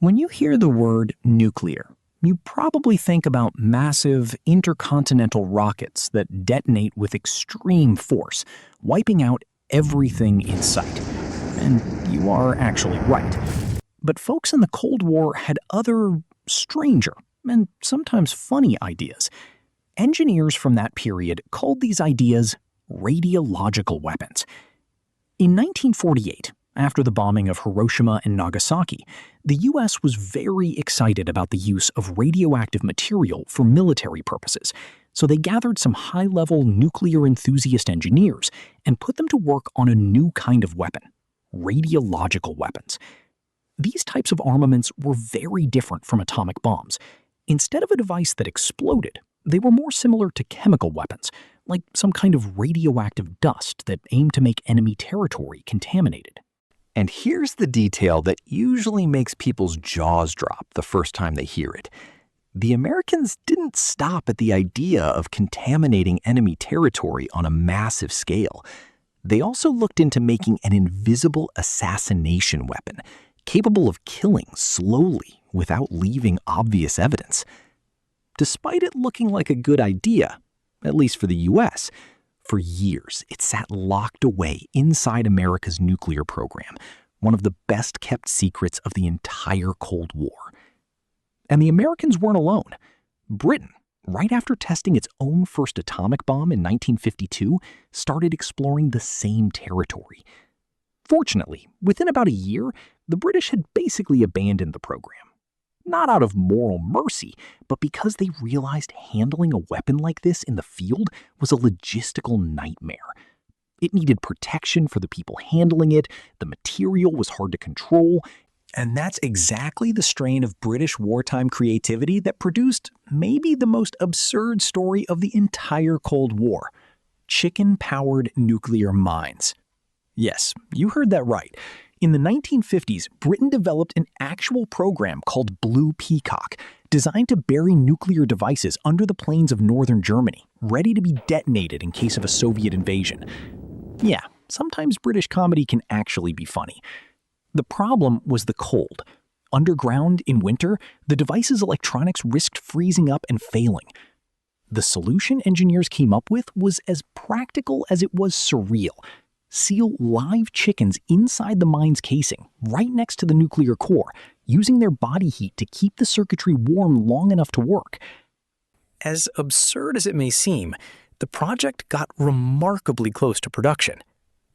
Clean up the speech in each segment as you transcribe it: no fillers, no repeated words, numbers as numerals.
When you hear the word nuclear, you probably think about massive intercontinental rockets that detonate with extreme force, wiping out everything in sight. And you are actually right. But folks in the Cold War had other, stranger, and sometimes funny ideas. Engineers from that period called these ideas radiological weapons. In 1948, after the bombing of Hiroshima and Nagasaki, the U.S. was very excited about the use of radioactive material for military purposes, so they gathered some high-level nuclear enthusiast engineers and put them to work on a new kind of weapon, radiological weapons. These types of armaments were very different from atomic bombs. Instead of a device that exploded, they were more similar to chemical weapons, like some kind of radioactive dust that aimed to make enemy territory contaminated. And here's the detail that usually makes people's jaws drop the first time they hear it. The Americans didn't stop at the idea of contaminating enemy territory on a massive scale. They also looked into making an invisible assassination weapon, capable of killing slowly without leaving obvious evidence. Despite it looking like a good idea, at least for the U.S., for years, it sat locked away inside America's nuclear program, one of the best-kept secrets of the entire Cold War. And the Americans weren't alone. Britain, right after testing its own first atomic bomb in 1952, started exploring the same territory. Fortunately, within about a year, the British had basically abandoned the program. Not out of moral mercy, but because they realized handling a weapon like this in the field was a logistical nightmare. It needed protection for the people handling it, the material was hard to control, and that's exactly the strain of British wartime creativity that produced maybe the most absurd story of the entire Cold War: chicken-powered nuclear mines. Yes, you heard that right. In the 1950s, Britain developed an actual program called Blue Peacock, designed to bury nuclear devices under the plains of northern Germany, ready to be detonated in case of a Soviet invasion. Yeah, sometimes British comedy can actually be funny. The problem was the cold. Underground, in winter, the device's electronics risked freezing up and failing. The solution engineers came up with was as practical as it was surreal. Seal live chickens inside the mine's casing, right next to the nuclear core, using their body heat to keep the circuitry warm long enough to work. As absurd as it may seem, the project got remarkably close to production.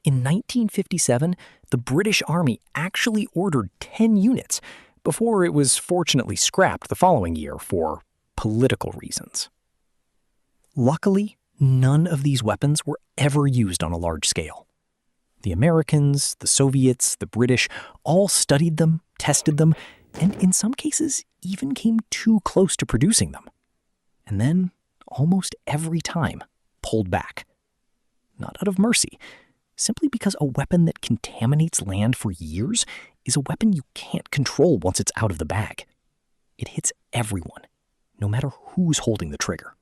In 1957, the British Army actually ordered 10 units, before it was fortunately scrapped the following year for political reasons. Luckily, none of these weapons were ever used on a large scale. The Americans, the Soviets, the British all studied them, tested them, and in some cases even came too close to producing them. And then, almost every time, pulled back. Not out of mercy, simply because a weapon that contaminates land for years is a weapon you can't control once it's out of the bag. It hits everyone, no matter who's holding the trigger.